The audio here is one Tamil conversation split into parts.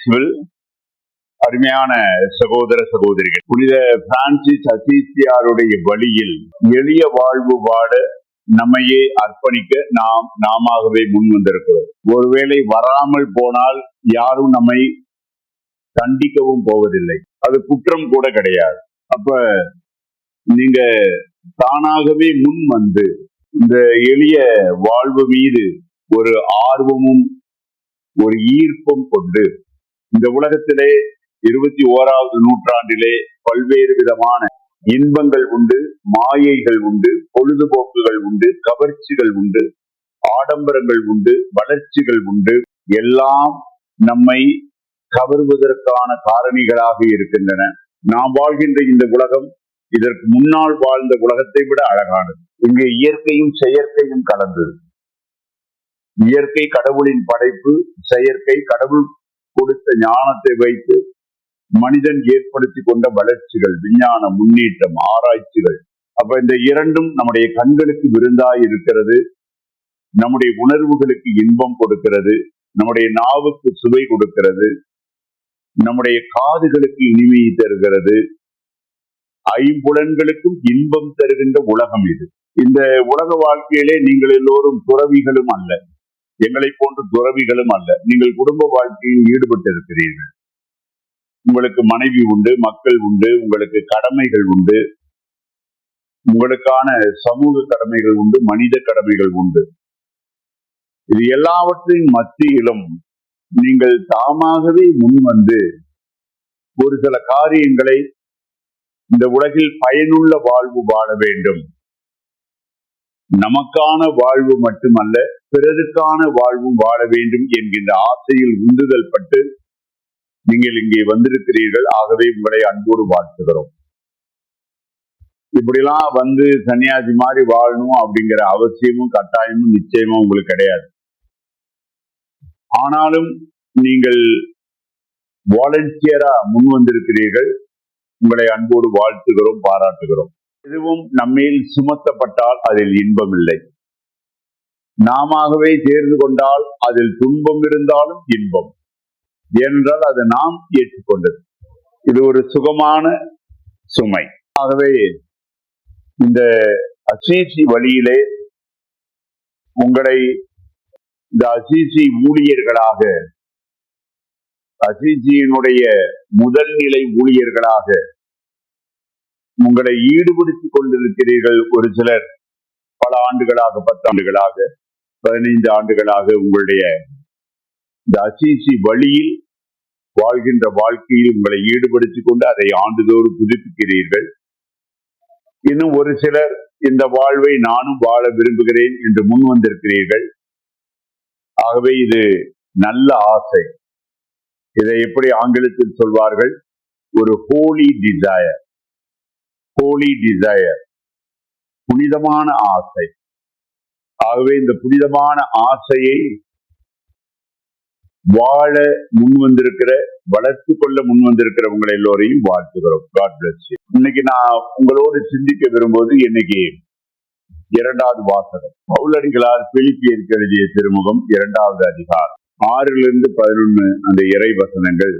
இயேசுவில் அருமையான சகோதர சகோதரிகள், புனித பிரான்சிஸ் அசீசியாருடைய வழியில் எளிய வாழ்வு வாழ நம்மையே அர்ப்பணிக்க நாமவே முன் வந்திருக்கிறோம். ஒருவேளை வராமல் போனால் யாரும் நம்மை தண்டிக்கவும் போவதில்லை, அது குற்றம் கூட கிடையாது. அப்ப நீங்க தானாகவே முன் வந்து இந்த எளிய வாழ்வு மீது ஒரு ஆர்வமும் ஒரு ஈர்ப்பும் கொண்டு இந்த உலகத்திலே 21வது நூற்றாண்டிலே பல்வேறு விதமான இன்பங்கள் உண்டு, மாயைகள் உண்டு, பொழுதுபோக்குகள் உண்டு, கவர்ச்சிகள் உண்டு, ஆடம்பரங்கள் உண்டு, வளர்ச்சிகள் உண்டு. எல்லாம் நம்மை கவர்வதற்கான காரணிகளாக இருக்கின்றன. நாம் வாழ்கின்ற இந்த உலகம் இதற்கு முன்னால் வாழ்ந்த உலகத்தை விட அழகானது. இங்கே இயற்கையும் செயற்கையும் கலந்தது. இயற்கை கடவுளின் படைப்பு, செயற்கை கடவுள் கொடுத்த ஞானத்தை வைத்து மனிதன் ஏற்படுத்தி கொண்ட வளர்ச்சிகள், விஞ்ஞான முன்னேற்றம், ஆராய்ச்சிகள். அப்ப இந்த இரண்டும் நம்முடைய கண்களுக்கு விருந்தாய் இருக்கிறது, நம்முடைய உணர்வுகளுக்கு இன்பம் கொடுக்கிறது, நம்முடைய நாவுக்கு சுவை கொடுக்கிறது, நம்முடைய காதுகளுக்கு இனிமையை தருகிறது, ஐம்புலன்களுக்கும் இன்பம் தருகின்ற உலகம் இது. இந்த உலக வாழ்க்கையிலே நீங்கள் எல்லோரும் துறவிகளும் அல்ல, எங்களை போன்ற துறவிகளும் அல்ல. நீங்கள் குடும்ப வாழ்க்கையில் ஈடுபட்டு இருக்கிறீர்கள். உங்களுக்கு மனைவி உண்டு, மக்கள் உண்டு, உங்களுக்கு கடமைகள் உண்டு, உங்களுக்கான சமூக கடமைகள் உண்டு, மனித கடமைகள் உண்டு. இது எல்லாவற்றின் மத்தியிலும் நீங்கள் தாமாகவே முன் வந்து ஒரு சில காரியங்களை இந்த உலகில் பயனுள்ள வாழ்வு வாழ வேண்டும், நமக்கான வாழ்வு மட்டுமல்ல பிறருக்கான வாழ்வும் வாழ வேண்டும் என்கின்ற ஆசையில் உந்துதல் பட்டு நீங்கள் இங்கே வந்திருக்கிறீர்கள். ஆகவே உங்களை அன்போடு வாழ்த்துகிறோம். இப்படிலாம் வந்து சன்னியாசி மாதிரி வாழணும் அப்படிங்கிற அவசியமும் கட்டாயமும் நிச்சயமும் உங்களுக்கு கிடையாது. ஆனாலும் நீங்கள் வாலண்டியரா முன் வந்திருக்கிறீர்கள். உங்களை அன்போடு வாழ்த்துகிறோம், பாராட்டுகிறோம். எதுவும் நம்மேல் சுமத்தப்பட்டால் அதில் இன்பம் இல்லை. நாமவே தேர்ந்து கொண்டால் அதில் துன்பம் இருந்தாலும் இன்பம், என்றால் அது நாம் ஏற்றுக்கொண்டது. இது ஒரு சுகமான சுமை. ஆகவே இந்த அசீசி வழியிலே உங்களை இந்த அசீசி ஊழியர்களாக, அசீசியினுடைய முதல் நிலை ஊழியர்களாக உங்களை ஈடுபடுத்திக் கொண்டிருக்கிறீர்கள். ஒரு சிலர் பல ஆண்டுகளாக, 10 ஆண்டுகளாக, 15 ஆண்டுகளாக உங்களுடைய இந்த அசீசி வழியில் வாழ்கின்ற வாழ்க்கையில் உங்களை ஈடுபடுத்திக் கொண்டு அதை ஆண்டுதோறும் புதுப்பிக்கிறீர்கள். இன்னும் ஒரு சிலர் இந்த வாழ்வை நானும் வாழ விரும்புகிறேன் என்று முன் வந்திருக்கிறீர்கள். ஆகவே இது நல்ல ஆசை. இதை எப்படி ஆங்கிலத்தில் சொல்வார்கள்? ஒரு ஹோலி டிசையர். ஹோலி டிசையர், புனிதமான ஆசை. ஆகவே இந்த புனிதமான ஆசையை வாழ முன் வந்திருக்கிற, வளர்த்து கொள்ள முன் வந்திருக்கிற உங்களை எல்லோரையும் வாழ்த்துகிறோம். God bless you. இன்னைக்கு நான் உங்களோடு சிந்திக்க விரும்புவது இன்னைக்கு 2வது வாசகம். பவுலடிகளார் பிலிப்பியருக்கு எழுதிய திருமுகம் 2வது அதிகாரம் 6லிருந்து 11 அந்த இறை வசனங்கள்.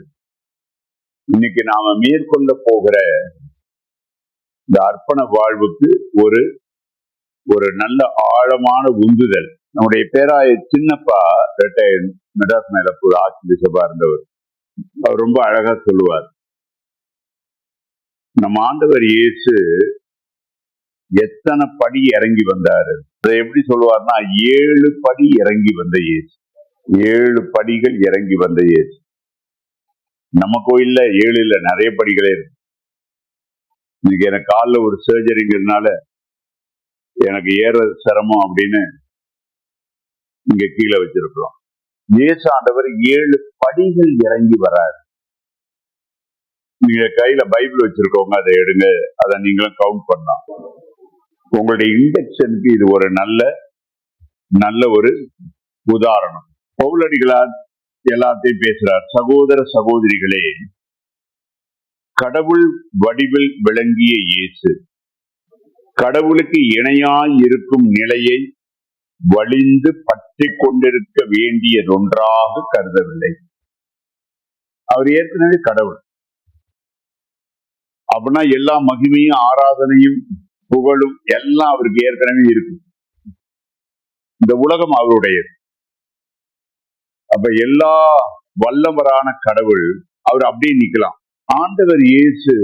இன்னைக்கு நாம மேற்கொள்ள போகிற இந்த அர்ப்பண வாழ்வுக்கு ஒரு நல்ல ஆழமான உந்துதல். நம்முடைய பேராய சின்னப்பா மெட்ராஸ் மேலப்பூர் ஆட்சி பிஷப்பா இருந்தவர். அவர் ரொம்ப அழகா சொல்லுவார், நம்ம ஆண்டவர் இயேசு எத்தனை படி இறங்கி வந்தாரு. அதை எப்படி சொல்லுவார்னா, 7 படி இறங்கி வந்த இயேசு. 7 படிகள் இறங்கி வந்த இயேசு. நம்ம கோயில்ல 7 இல்ல, நிறைய படிகளே இருக்கு. இன்னைக்கு எனக்கு காலில் ஒரு சர்ஜரிங்கிறதுனால எனக்கு ஏற சிரமம் அப்படின்னு இங்க கீழே வச்சிருக்கிறோம். இயேசு ஆண்டவர் 7 படிகள் இறங்கி வராரு. நீங்க கையில பைபிள் வச்சிருக்கவங்க அதை எடுங்க, அதை நீங்களும் கவுண்ட் பண்ணலாம். உங்களுடைய இண்டக்ஷனுக்கு இது ஒரு நல்ல ஒரு உதாரணம். பவுலடிகளார் எல்லாத்தையும் பேசுறார். சகோதர சகோதரிகளே, கடவுள் வடிவில் விளங்கிய இயேசு கடவுளுக்கு இணையாய் இருக்கும் நிலையை வலிந்து பற்றி கொண்டிருக்க வேண்டியதொன்றாக கருதவில்லை. அவர் ஏற்கனவே கடவுள். அப்படின்னா எல்லா மகிமையும் ஆராதனையும் புகழும் எல்லாம் அவருக்கு ஏற்கனவே இருக்கு. இந்த உலகம் அவருடையது. அப்ப எல்லா வல்லவரான கடவுள் அவர் அப்படியே நிக்கலாம். ஆண்டவர் இயேசு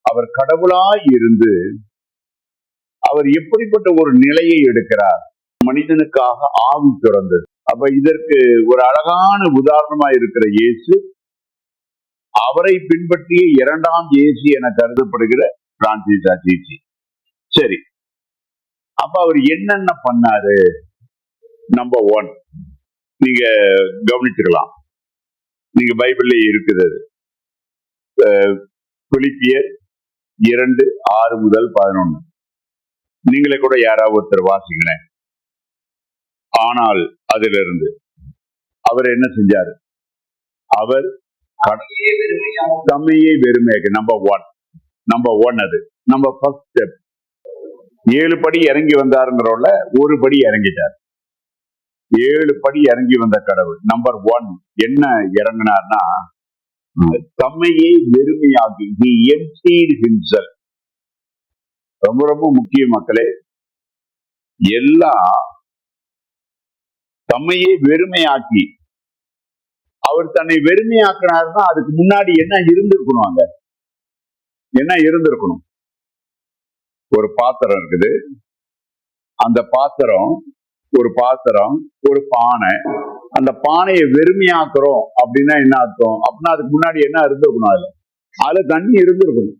அவர் கடவுளாய் இருந்து அவர் எப்படிப்பட்ட ஒரு நிலையை எடுக்கிறார்? மனிதனுக்காக ஆவி திறந்தது. அப்ப இதற்கு ஒரு அழகான உதாரணமா இருக்கிற இயேசு, அவரை பின்பற்றிய இரண்டாம் இயேசு என கருதப்படுகிற பிரான்சிஸ் அசிசி. சரி, அப்ப அவர் என்னென்ன பண்ணாரு? நம்பர் 1 நீங்க கவனிச்சுக்கலாம். நீங்க பைபிள்ல இருக்குது. பிலிப்பியர் 2:6-11. நீங்களே கூட யாராவது ஒருத்தர் வாசிங்களேன். ஆனால் அதிலிருந்து அவர் என்ன செஞ்சாரு? அவர் தம்மையே வெறுமையாக. நம்பர் ஒன் அது. Number first step. 7 படி இறங்கி வந்தாருங்கிறோம்ல, ஒரு படி இறங்கிட்டார். 7 படி இறங்கி வந்த கடவுள். நம்பர் 1 என்ன இறங்கினார்னா, தம்மையே வெறுமையாகி, he emptied himself. ரொம்ப ரொம்ப முக்கிய மக்களே, எல்லாம் தம்மையே வெறுமையாக்கி. அவர் தன்னை வெறுமையாக்கினார்னா அதுக்கு முன்னாடி என்ன இருந்திருக்கணும்? அங்க என்ன இருந்திருக்கணும்? ஒரு பாத்திரம் இருக்குது. அந்த பாத்திரம் ஒரு பானை. அந்த பானையை வெறுமையாக்குறோம் அப்படின்னா என்ன அர்த்தம்? அப்படின்னா அதுக்கு முன்னாடி என்ன இருந்திருக்கணும்? அதுல தண்ணி இருந்திருக்கணும்.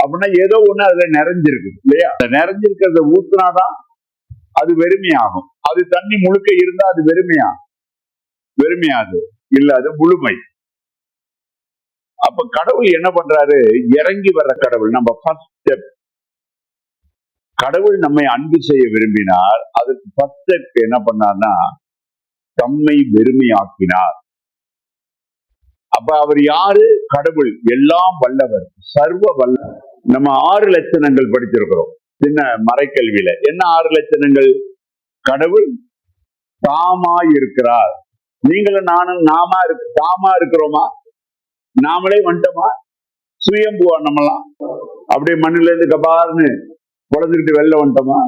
அப்படின்னா ஏதோ ஒண்ணு அதுல நிறைஞ்சிருக்கு இல்லையா? நிறைஞ்சிருக்கிறத ஊத்துனாதான் அது வெறுமையாகும். அது தண்ணி முழுக்க இருந்தா அது வெறுமையாது இல்ல, அது முழுமை. அப்ப கடவுள் என்ன பண்றாரு? இறங்கி வர்ற கடவுள். நம்ம ஃபர்ஸ்ட் ஸ்டெப். கடவுள் நம்மை அன்பு செய்ய விரும்பினார். அதுக்கு ஃபர்ஸ்ட் ஸ்டெப் என்ன பண்ணார்னா, தம்மை வெறுமையாக்கினார். அப்ப அவர் யாரு? கடவுள், எல்லாம் வல்லவர், சர்வ வல்லவர். நம்ம 6 லட்சணங்கள் படிச்சிருக்கிறோம் சின்ன மறைக்கல்வியில. என்ன 6 லட்சணங்கள்? கடவுள் தாமா இருக்கிறார். நீங்களும் நானும் தாமா இருக்கிறோமா? நாமளே வந்துட்டோமா? சுயம்புவா நம்மலாம்? அப்படியே மண்ணில இருந்து கபார்னு குழந்தைகிட்டு வெளில வந்துட்டோமா?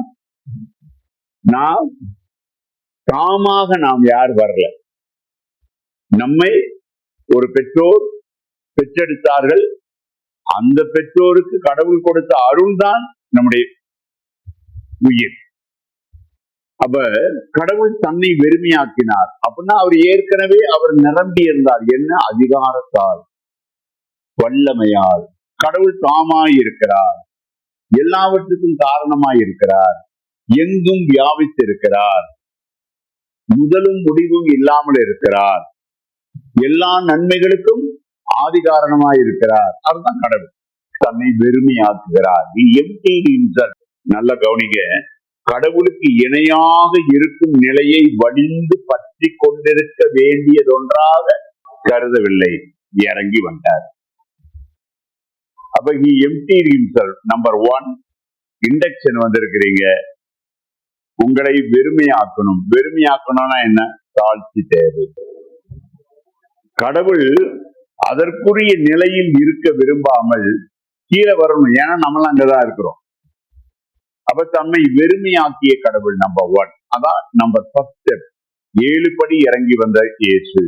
நாம் யார் வரல. நம்மை ஒரு பெற்றோர் பெற்றெடுத்தார்கள். அந்த பெற்றோருக்கு கடவுள் கொடுத்த அருள் தான் நம்முடைய உயிர். அப்ப கடவுள் தன்னை வெறுமையாக்கினார். அப்படின்னா அவர் ஏற்கனவே அவர் நிரம்பி இருந்தார். என்ன? அதிகாரத்தால், வல்லமையால். கடவுள் தாமாய் இருக்கிறார், எல்லாவற்றுக்கும் காரணமாய் இருக்கிறார், எங்கும் வியாபித்திருக்கிறார், முதலும் முடிவும் இல்லாமல் இருக்கிறார், எல்லா நன்மைகளுக்கும் ஆதி காரணமாய் இருக்கிறார். அதுதான் கடவுள். தன்னை வெறுமையாக்குகிறார். நல்ல கவனிங்க. கடவுளுக்கு இணையாக இருக்கும் நிலையை வடிந்து பற்றி கொண்டிருக்க வேண்டியதொன்றாக கருதவில்லை, இறங்கி வந்தார். அப்ப he emptied himself. Number 1 induction வந்திருக்கிறீங்க. உங்களை வெறுமையாக்கணும். வெறுமையாக்கணும்னா என்ன? தாழ்ச்சி தேவை. கடவுள் அதற்குரிய நிலையில் இருக்க விரும்பாமல் கீழே வரணும். ஏன்னா நம்மளாம் அங்கதான் இருக்கிறோம். அப்ப தம்மை வெறுமையாக்கிய கடவுள் நம்பர் 1. அதான் நம்பர் ஃபர்ஸ்ட் ஸ்டெப். 7 படி இறங்கி வந்த இயேசு.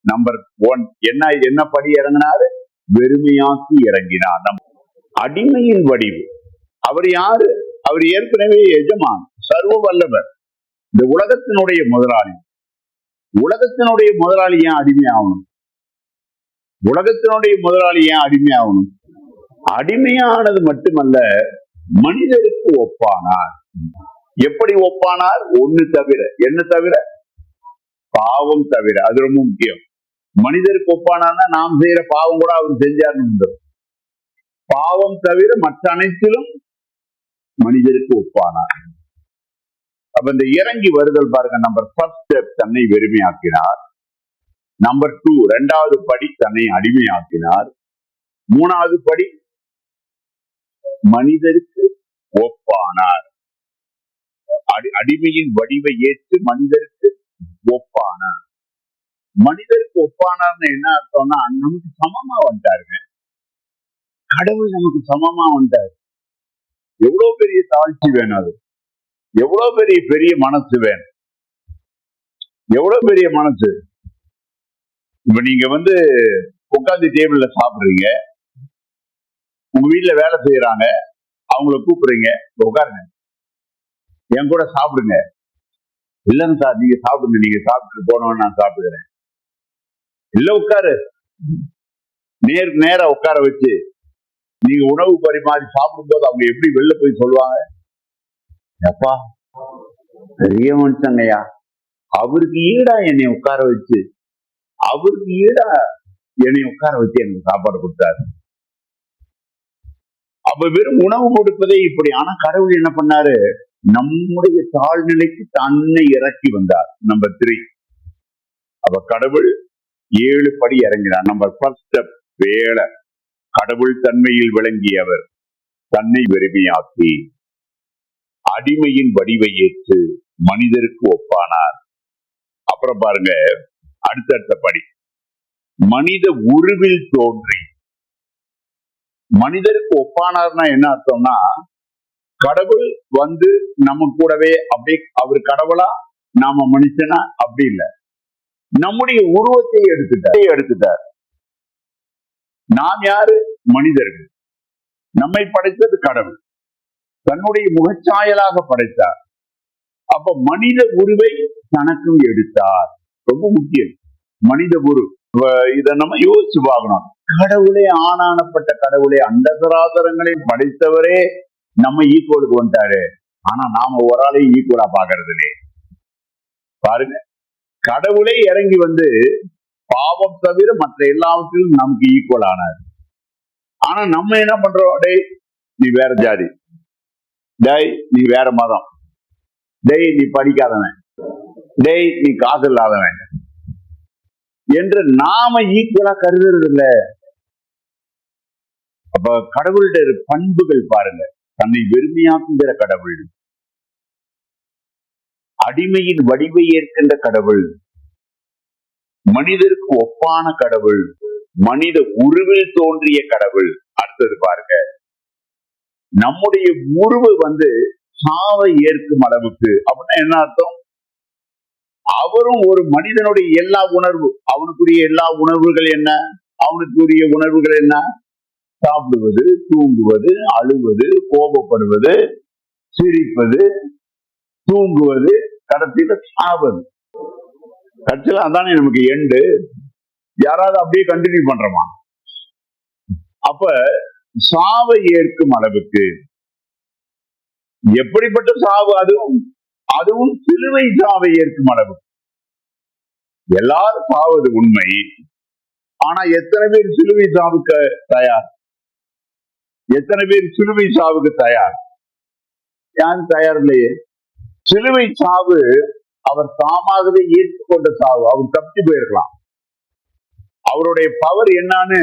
நம்பர் 1 என்ன படி இறங்கினாரு? வெறுமையாக்கி இறங்கினார். அடிமையின் வடிவு. அவர் யாரு? அவர் ஏற்கனவே எஜமான், சர்வ வல்லவர், இந்த உலகத்தினுடைய முதலாளி. உலகத்தினுடைய முதலாளி ஏன் அடிமையாகணும்? உலகத்தினுடைய முதலாளி ஏன் அடிமையாகணும்? அடிமையானது மட்டுமல்ல, மனிதருக்கு ஒப்பானார். எப்படி ஒப்பானார்? ஒண்ணு தவிர. என்ன தவிர? பாவம் தவிர. அது ரொம்ப முக்கியம். மனிதருக்கு ஒப்பானார்னா நாம் செய்யற பாவம் கூட அவர் செஞ்சார்னு. பாவம் தவிர மற்ற அனைத்திலும் மனிதருக்கு ஒப்பானார். அப்ப இந்த இறங்கி வருதல் பாருங்க. நம்பர் ஃபர்ஸ்ட் ஸ்டெப், தன்னை வெறுமையாக்கினார். நம்பர் 2 2வது படி, தன்னை அடிமையாக்கினார். 3வது படி, மனிதருக்கு ஒப்பானார். அடிமையின் வடிவை ஏற்று மனிதருக்கு ஒப்பானார். மனிதருக்கு ஒப்பானார்னு என்ன அர்த்தம்னா நமக்கு சமமா வந்துட்டாருங்க. கடவுள் நமக்கு சமமா வந்துட்டாரு. எவ்வளவு பெரிய தாழ்ச்சி வேணும், அது எவ்வளவு பெரிய பெரிய மனசு வேணும், எவ்வளவு பெரிய மனசு. இப்ப நீங்க உட்காந்து டேபிள்ல சாப்பிடுறீங்க, உங்க வீட்டுல வேலை செய்யறாங்க, அவங்கள கூப்பிடுறீங்க, உட்காருங்க என் கூட சாப்பிடுங்க. இல்லைங்க சார், நீங்க சாப்பிடுங்க, நீங்க சாப்பிட்டு போனவன் நான் சாப்பிடுறேன். இல்ல உட்காரு, நேருக்கு நேரா உட்கார வச்சு நீங்க உணவு பரிமாறி சாப்பிடும்போது அவங்க எப்படி வெளில போய் சொல்லுவாங்க, அப்பா பெரிய மனுஷங்கய்யா, அவருக்கு ஈடா என்னை உட்கார வச்சு, அவருக்கு ஈடா என்னை உட்கார வச்சு எனக்கு சாப்பாடு கொடுத்தாரு. அப்ப வெறும் உணவு கொடுப்பதே இப்படி. ஆனா கடவுள் என்ன பண்ணாரு, நம்முடைய தாழ்நிலைக்கு தன்னை இறக்கி வந்தார். நம்பர் 3. அப்ப கடவுள் 7 படி இறங்கினார். நம்பர் 1 வேலை. கடவுள் தன்மையில் விளங்கியவர் தன்னை வெறுமையாக்கி அடிமையின் வடிவை ஏற்று மனிதருக்கு ஒப்பானார். அப்புறம் பாருங்க அடுத்தடுத்த படி, மனித உருவில் தோன்றி. மனிதருக்கு ஒப்பானார்னா என்ன அர்த்தம்னா, கடவுள் நம்ம கூடவே அப்படியே, அவர் கடவுளா நாம மனுஷனா அப்படி இல்லை, நம்முடைய உருவத்தை எடுத்துட்டார். நாம் யாரு? மனிதர்கள். நம்மை படைத்தது கடவுள், தன்னுடைய முகச்சாயலாக படைத்தார். அப்ப மனித உருவை தனக்கும் எடுத்தார். ரொம்ப முக்கியம், மனித உரு. இத நம்ம யோசிச்சு பார்க்கணும். கடவுளே, ஆனானப்பட்ட கடவுளே, அந்த சராசரங்களை படைத்தவரே நம்ம ஈக்குவலுக்கு வந்துட்டாரு. ஆனா நாம ஒரு ஆளையும் ஈக்குவலா பாக்குறது இல்லையே. பாருங்க, கடவுளே இறங்கி பாவம் தவிர மற்ற எல்லாவற்றிலும் நமக்கு ஈக்குவல் ஆனார். ஆனா நம்ம என்ன பண்றோம், டேய் நீ வேற ஜாதி, டேய் நீ வேற மதம், டேய் நீ படிக்காதவன், டேய் நீ காசு இல்லாதவன் என்று நாம ஈக்குவலா கருதுறது இல்ல. அப்ப கடவுளுடைய பண்புகள் பாருங்க, தன்னை வெறுமையாக்குகிற கடவுள், அடிமையின் வடிவை ஏற்கின்ற கடவுள், மனிதருக்கு ஒப்பான கடவுள், மனித உருவில் தோன்றிய கடவுள். அடுத்தது பாருங்க, நம்முடைய உருவு சாவை ஏற்கும் அளவுக்கு. அப்படின்னா என்ன அர்த்தம், அவரும் ஒரு மனிதனுடைய எல்லா உணர்வு, அவனுக்குரிய எல்லா உணர்வுகள் என்ன, அவனுக்குரிய உணர்வுகள் என்ன, சாப்பிடுவது, தூங்குவது, அழுவது, கோபப்படுவது, சிரிப்பது, தூங்குவது, கடைசியில சாவது. கட்சியில அதானே நமக்கு எண்டு. யாராவது அப்படியே கண்டினியூ பண்றோமா? அப்ப சாவை ஏற்கும் அளவுக்கு. எப்படிப்பட்ட சாவு? அதுவும் சிலுவை சாவை ஏற்கும் அளவுக்கு. எல்லாரும் சாவது உண்மை, ஆனா எத்தனை பேர் சிலுவை சாவுக்கு தயார்? எத்தனை பேர் சிலுவை சாவுக்கு தயார்? யாரும் தயார் இல்லையே. சிலுவை சாவு அவர் தாமாகவே ஏற்றுக்கொண்ட சாவு. அவர் தப்பி போயிருக்கலாம். அவருடைய பவர் என்னன்னு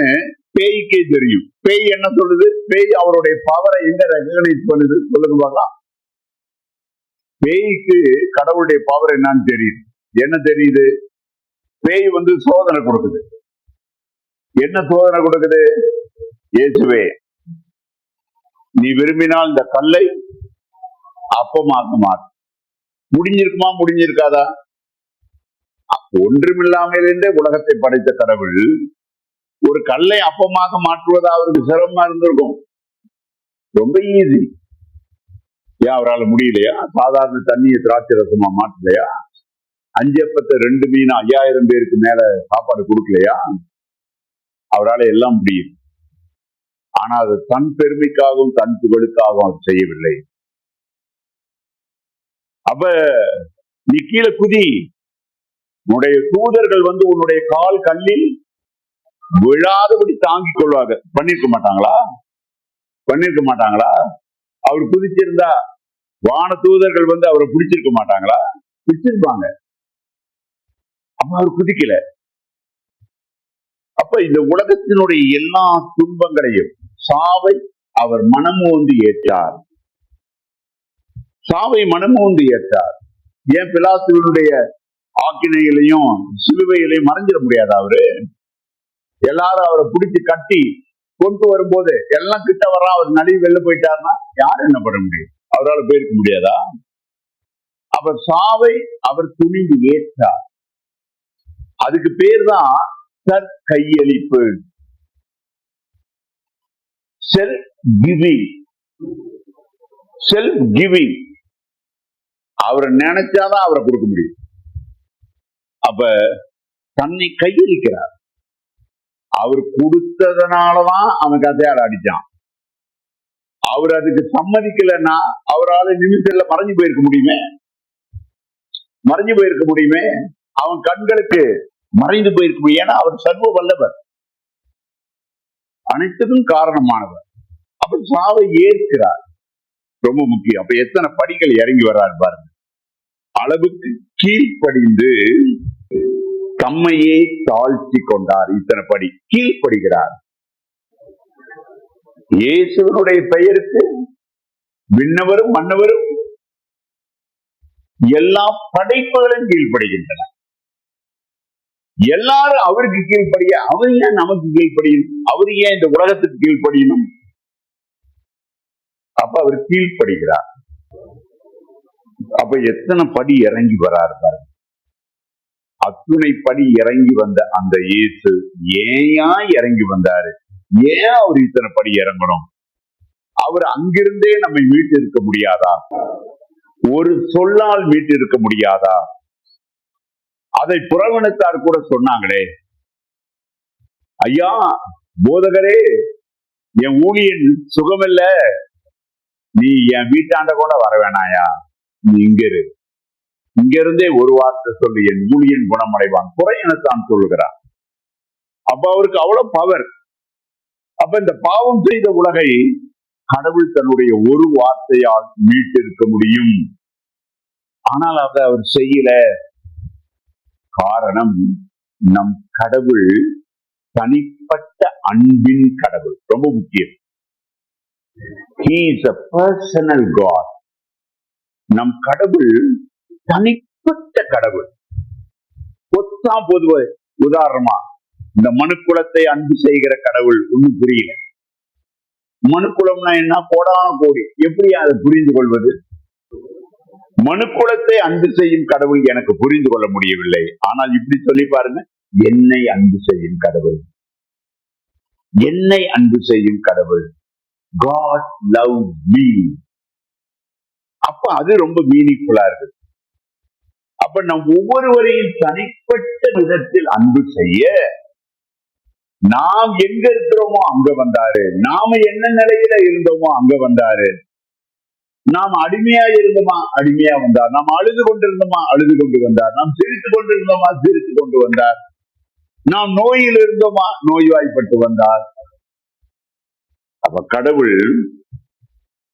பேய்க்கே தெரியும். பேய் என்ன சொல்லுது? பேய் அவருடைய பவரை எங்க ரெகனைஸ் பண்ணுது சொல்லுங்க பார்க்கலாம். பேய்க்கு கடவுளுடைய பவர் என்னன்னு தெரியுது. என்ன தெரியுது? பேய் சோதனை கொடுக்குது. என்ன சோதனை கொடுக்குது? இயேசுவே, நீ விரும்பினால் இந்த கல்லை அப்பமாக்க மாட்ட. முடிஞ்சிருக்குமா? முடிஞ்சிருக்காதா? ஒன்றுமில்லாமலிருந்தே உலகத்தை படைத்த கடவுள் ஒரு கல்லை அப்பமாக மாற்றுவது அவருக்கு சிரமமா இருந்திருக்கும். ரொம்ப ஈஸி. ஏன் அவரால் முடியலையா? சாதாரண தண்ணியை திராட்சை ரசமா மாற்றலையா? 5 அப்பத்தை 2 மீன் 5000 பேருக்கு மேல சாப்பாடு கொடுக்கலையா? அவரால் எல்லாம் முடியும். ஆனா அது தன் பெருமைக்காகவும் தன் புகழுக்காகவும் அது செய்யவில்லை. அப்ப நீ கீழே குதி, உன்னுடைய தூதர்கள் உன்னுடைய கால் கல்லில் விழாதபடி தாங்கிக் கொள்வாங்க. பண்ணிருக்க மாட்டாங்களா? பண்ணிருக்க மாட்டாங்களா? அவர் குதிச்சிருந்தா வான தூதர்கள் அவரை பிடிச்சிருக்க மாட்டாங்களா? பிடிச்சிருப்பாங்க. அப்ப அவர் குதிக்கல. அப்ப இந்த உலகத்தினுடைய எல்லா துன்பங்களையும், சாவை அவர் மனமோந்து ஏற்றார். சாவை மனமோந்து ஏற்றார். ஏன் பிலாத்துவினுடைய ஆக்கினையிலையும் சிலுவையிலையும் மறைஞ்சிட முடியாது. அவரு எல்லாரும் அவரை பிடிச்சு கட்டி கொண்டு வரும்போது எல்லாம் கிட்ட வர்றா, அவர் நடுவு வெளில போயிட்டாருன்னா யாரும் என்ன பண்ண முடியும்? அவரால் போயிருக்க முடியாதா? அவர் சாவை அவர் துணிந்து ஏற்றார். அதுக்கு பேர் தான் கையளிப்பு, செல்ஃப் கிவிங். Self giving. அவரை நினைச்சாதான் அவரை கொடுக்க முடியும். அப்ப தன்னை கையளிக்கிறார். அவர் கொடுத்ததுனாலதான் அவன் கதையால் அடிச்சான். அவர் அதுக்கு சம்மதிக்கலன்னா அவரால் நிமிஷத்துல மறைஞ்சு போயிருக்க முடியுமே, மறைஞ்சு போயிருக்க முடியுமே. அவன் கண்களுக்கு மறைந்து போயிருக்க முடியும். ஏன்னா அவர் சர்வ வல்லவர், அனைத்துக்கும் காரணமானவர். அப்ப சாவை ஏற்கிறார். ரொம்ப முக்கியம். அப்ப எத்தனை படிகள் இறங்கி வர்றாரு பாருங்க. அளவுக்கு கீழ்ப்படிந்து தம்மையே தாழ்த்தி கொண்டார். இத்தனை படி கீழ்ப்படுகிறார். இயேசுவனுடைய பெயருக்கு விண்ணவரும் மன்னவரும் எல்லா படைப்புகளும் கீழ்ப்படுகின்றன. எல்லாரும் அவருக்கு கீழ்ப்படிய, அவர் ஏன் நமக்கு கீழ்ப்படியணும்? அவர் ஏன் இந்த உலகத்துக்கு கீழ்ப்படியணும்? அப்ப அவர் கீழ்ப்படுகிறார். அப்ப எத்தனை படி இறங்கி வராரு பாருங்க. அத்துணை படி இறங்கி வந்த அந்த இயேசு ஏயா இறங்கி வந்தாரு? ஏன் அவர் இத்தனை படி இறங்கணும்? அவர் அங்கிருந்தே நம்மை மீட்டு இருக்க முடியாதா? ஒரு சொல்லால் மீட்டு இருக்க முடியாதா? அதை புறவனத்தார் கூட சொன்னாங்களே, ஐயா போதகரே, என் ஊழியன் சுகமில்ல, நீ என் வீட்டாண்ட கூட வர வேணாயா, நீ இங்க இருந்தே ஒரு வார்த்தை சொல்லு, என் ஊழியன் குணமடைவான், குறையனத்தான் சொல்லுகிறான். அப்ப அவருக்கு அவ்வளவு பவர். அப்ப இந்த பாவம் செய்த உலகை கடவுள் தன்னுடைய ஒரு வார்த்தையால் மீட்டு இருக்க முடியும். ஆனால் அதை அவர் செய்யல. காரணம், நம் கடவுள் தனிப்பட்ட அன்பின் கடவுள். ரொம்ப முக்கியம். He is a personal God. நம் கடவுள் தனிப்பட்ட கடவுள். பொத்தா பொதுவா உதாரணமா இந்த மனுக்குலத்தை அன்பு செய்கிற கடவுள் ஒன்னும் புரியல. மனுக்குலம்னா என்ன? கோடான கோடி. எப்படி அதை புரிந்து கொள்வது? மனுக்குலத்தை அன்பு செய்யும் கடவுள் எனக்கு புரிந்து கொள்ள முடியவில்லை. ஆனால் இப்படி சொல்லி பாருங்க, என்னை அன்பு செய்யும் கடவுள், என்னை அன்பு செய்யும் கடவுள். God loves me. அப்ப அது ரொம்ப மீனிங்ஃபுல்லா இருக்கு. அப்ப நம் ஒவ்வொருவரையும் தனிப்பட்ட விதத்தில் அன்பு செய்ய, நாம் எங்க இருக்கிறோமோ அங்க வந்தாரு. நாம என்ன நிலையில இருந்தோமோ அங்க வந்தாரு. நாம் அடிமையா இருந்தோமா அடிமையா வந்தார். நாம் அழுது கொண்டிருந்தோமா அழுது கொண்டு வந்தார். நாம் சிரித்து கொண்டிருந்தோமா சிரித்து கொண்டு வந்தார். நாம் நோயில் இருந்தோமா நோய்வாய்ப்பட்டு வந்தார். அப்ப கடவுள்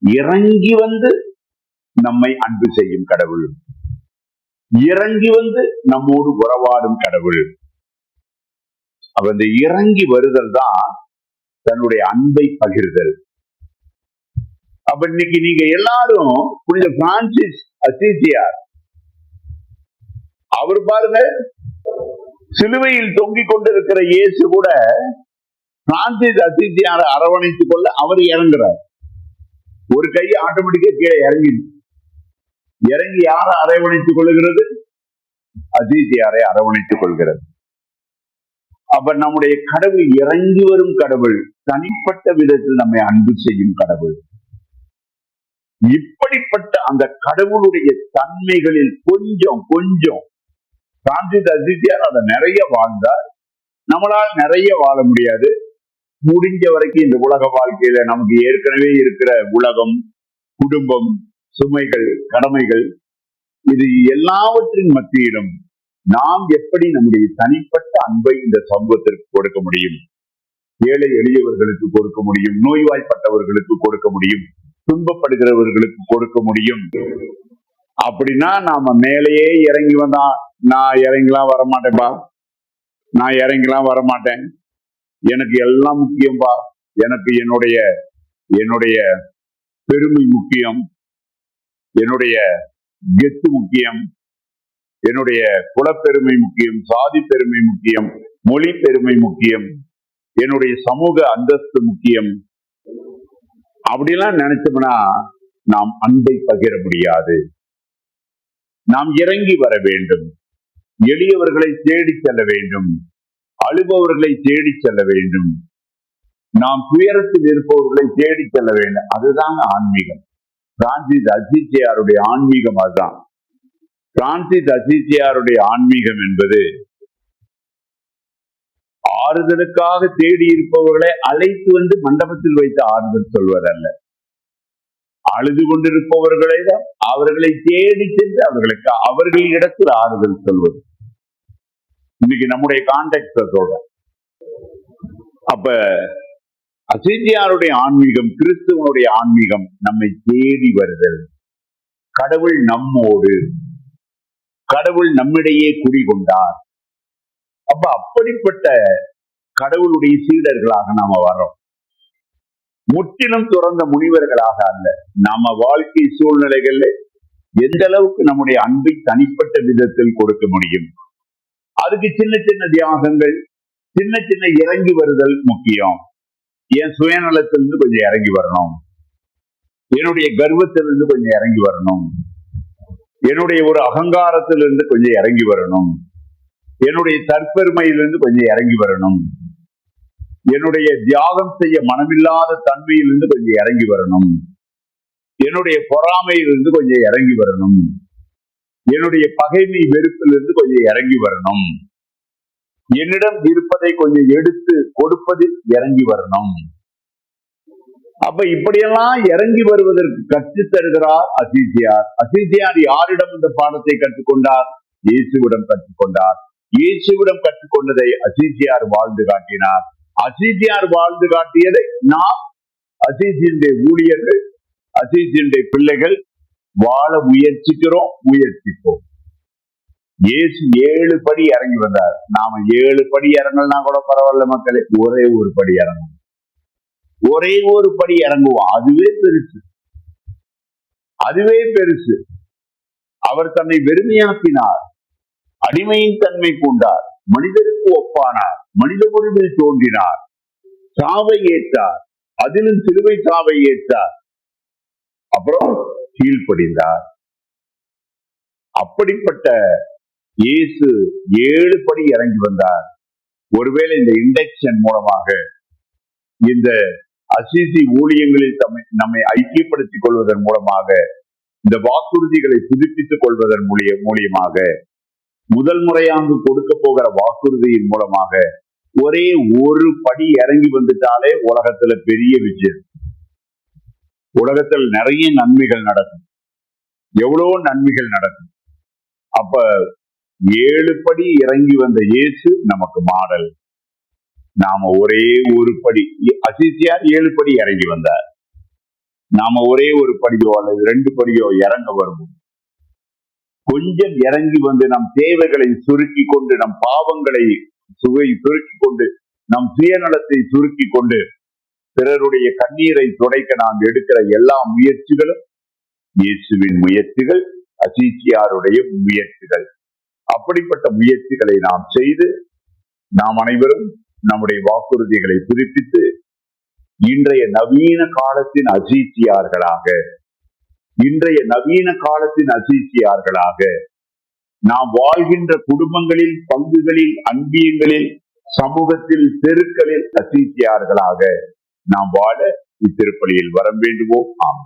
இறங்கி வந்து நம்மை அன்பு செய்யும் கடவுள், இறங்கி வந்து நம்மோடு உறவாடும் கடவுள். அப்ப இந்த இறங்கி வருதல் தான் தன்னுடைய அன்பை பகிர்தல். அப்ப இன்னைக்கு நீங்க எல்லாரும் புனித பிரான்சிஸ் அசிசியார், அவர் பாருங்க, சிலுவையில் தொங்கிக் கொண்டிருக்கிற இயேசு கூட பிரான்சிஸ் அசிசியாரை அரவணைத்துக் கொள்ள அவர் இறங்குறார். ஒரு கை ஆட்டோமேட்டிக்கா கீழே இறங்கி யாரை அரவணைத்துக் கொள்ளுகிறது? அசிசியாரை அரவணைத்துக் கொள்கிறது. அப்ப நம்முடைய கடவுள் இறங்கி வரும் கடவுள், தனிப்பட்ட விதத்தில் நம்மை அன்பு செய்யும் கடவுள். இப்படிப்பட்ட அந்த கடவுளுடைய தன்மைகளில் கொஞ்சம் கொஞ்சம் பிரான்சிஸ் அசிசியார் அதை நிறைய வாழ்ந்தார். நம்மளால் நிறைய வாழ முடியாது. முடிஞ்ச வரைக்கும் இந்த உலக வாழ்க்கையில நமக்கு ஏற்கனவே இருக்கிற உலகம், குடும்பம், சுமைகள், கடமைகள், இது எல்லாவற்றின் மத்தியிலும் நாம் எப்படி நம்முடைய தனிப்பட்ட அன்பை இந்த சமூகத்திற்கு கொடுக்க முடியும்? ஏழை எளியவர்களுக்கு கொடுக்க முடியும், நோய்வாய்ப்பட்டவர்களுக்கு கொடுக்க முடியும், துன்பப்படுகிறவர்களுக்கு கொடுக்க முடியும். அப்படின்னா நாம மேலேயே இறங்கி வந்தா, நான் இறங்கிலாம் வரமாட்டேன்பா, நான் இறங்கிலாம் வரமாட்டேன், எனக்கு எல்லாம் முக்கியம்பா, எனக்கு என்னுடைய பெருமை முக்கியம், என்னுடைய கெத்து முக்கியம், என்னுடைய குலப்பெருமை முக்கியம், சாதி பெருமை முக்கியம், மொழி பெருமை முக்கியம், என்னுடைய சமூக அந்தஸ்து முக்கியம். அப்படிலாம் நினைச்சோம்னா நாம் அன்பை பகிர முடியாது. நாம் இறங்கி வர வேண்டும், எளியவர்களை தேடி செல்ல வேண்டும், அழுபவர்களை தேடி செல்ல வேண்டும், நாம் துயரத்தில் இருப்பவர்களை தேடி செல்ல வேண்டும். அதுதான் ஆன்மீகம். பிரான்சிஸ் அசிசியாருடைய ஆன்மீகம் அதுதான். பிரான்சிஸ் அசிசியாருடைய ஆன்மீகம் என்பது ஆறுதலுக்காக தேடி இருப்பவர்களை அழைத்து வந்து மண்டபத்தில் வைத்து ஆறுதல் சொல்வதல்ல. அழுது கொண்டிருப்பவர்களை அவர்களை தேடி சென்று அவர்களிடத்தில் ஆறுதல் சொல்வது. இன்னைக்கு நம்முடைய கான்டெக்ட் சொல்றேன். அப்ப அசிசியாருடைய ஆன்மீகம், கிறிஸ்துவனுடைய ஆன்மீகம் நம்மை தேடி வருதல். கடவுள் நம்மோடு, கடவுள் நம்மிடையே குடிகொண்டார். அப்ப அப்படிப்பட்ட கடவுளுடைய சீடர்களாக நாம வர்றோம். முற்றிலும் துறந்த முனிவர்களாக அல்ல. நாம வாழ்க்கை சூழ்நிலைகள்ல எந்த அளவுக்கு நம்முடைய அன்பை தனிப்பட்ட விதத்தில் கொடுக்க முடியும், அதுக்கு சின்ன சின்ன தியாகங்கள், சின்ன சின்ன இறங்கி வருதல் முக்கியம். என் சுயநலத்திலிருந்து கொஞ்சம் இறங்கி வரணும், என்னுடைய கர்வத்திலிருந்து கொஞ்சம் இறங்கி வரணும், என்னுடைய ஒரு அகங்காரத்திலிருந்து கொஞ்சம் இறங்கி வரணும், என்னுடைய தற்பெருமையிலிருந்து கொஞ்சம் இறங்கி வரணும், என்னுடைய தியாகம் செய்ய மனமில்லாத தன்மையிலிருந்து கொஞ்சம் இறங்கி வரணும், என்னுடைய பொறாமையிலிருந்து கொஞ்சம் இறங்கி வரணும், என்னுடைய பகைமை வெறுப்பிலிருந்து கொஞ்சம் இறங்கி வரணும், என்னிடம் இருப்பதை கொஞ்சம் எடுத்து கொடுப்பதில் இறங்கி வரணும். அப்ப இப்படியெல்லாம் இறங்கி வருவதற்கு கற்றுத் தருகிறார் அசிசியார். அசிசியார் யாரிடம் இந்த பாடத்தை கற்றுக்கொண்டார்? இயேசுவிடம் கற்றுக்கொண்டார். இயேசுவிடம் கற்றுக்கொண்டதை அசிசியார் வாழ்ந்து காட்டினார். அசிசியார் வாழ்ந்து காட்டியதை நாம் அசிசியுடைய ஊழியர்கள், அசிசியுடைய பிள்ளைகள் வாழ முயற்சிப்போம். இயேசு 7 படி இறங்கி வந்தார். நாம 7 படி இறங்கலனா கூட பரவாயில்ல மக்களே, ஒரே ஒரு படி இறங்கும், ஒரே ஒரு படி இறங்குவோம். அதுவே பெருசு, அதுவே பெருசு. அவர் தன்னை வெறுமையாக்கினார், அடிமையின் தன்மை கொண்டார், மனிதருக்கு ஒப்பானார், மனித உருவில் தோன்றினார், சாவை ஏற்றார், அதிலும் சிலுவை சாவை ஏற்றார், அப்புறம் கீழ்ப்படிந்தார். அப்படிப்பட்ட இயேசு 7 படி இறங்கி வந்தார். ஒருவேளை இந்த இண்டக்ஷன் மூலமாக, இந்த அசிசி ஊழியங்களில் நம்மை ஐக்கியப்படுத்திக் கொள்வதன் மூலமாக, இந்த வாக்குறுதிகளை புதுப்பித்துக் கொள்வதன் மூலியமாக, முதல் முறையாக கொடுக்க போகிற வாக்குறுதியின் மூலமாக ஒரே ஒரு படி இறங்கி வந்துட்டாலே உலகத்துல பெரிய விஷயம். உலகத்தில் நிறைய நன்மைகள் நடக்கும், எவ்வளவு நன்மைகள் நடக்கும். அப்ப 7 படி இறங்கி வந்த இயேசு நமக்கு மாடல். நாம ஒரே ஒரு படி, அசிசியார் 7 படி இறங்கி வந்தார். நாம ஒரே ஒரு படியோ அல்லது 2 படியோ இறங்க வருவோம். கொஞ்சம் இறங்கி வந்து நம் தேவைகளை சுருக்கி கொண்டு, நம் பாவங்களை சுருக்கி கொண்டு, நம் சுயநலத்தை சுருக்கி கொண்டு, பிறருடைய கண்ணீரை துடைக்க நாம் எடுக்கிற எல்லா முயற்சிகளும் இயேசுவின் முயற்சிகள், அசிசியாருடைய முயற்சிகள். அப்படிப்பட்ட முயற்சிகளை நாம் செய்து, நாம் அனைவரும் நம்முடைய வாக்குறுதிகளை புதுப்பித்து இன்றைய நவீன காலத்தின் அசிசியார்களாக, இன்றைய நவீன காலத்தின் அசிசியார்களாக, நாம் வாழ்கின்ற குடும்பங்களில், பங்குகளில், அன்பியங்களில், சமூகத்தில், தெருக்களில் அசிசியார்களாக நாம் வாழ இத்திருப்பலியில் வரம் வேண்டுவோம். ஆம்.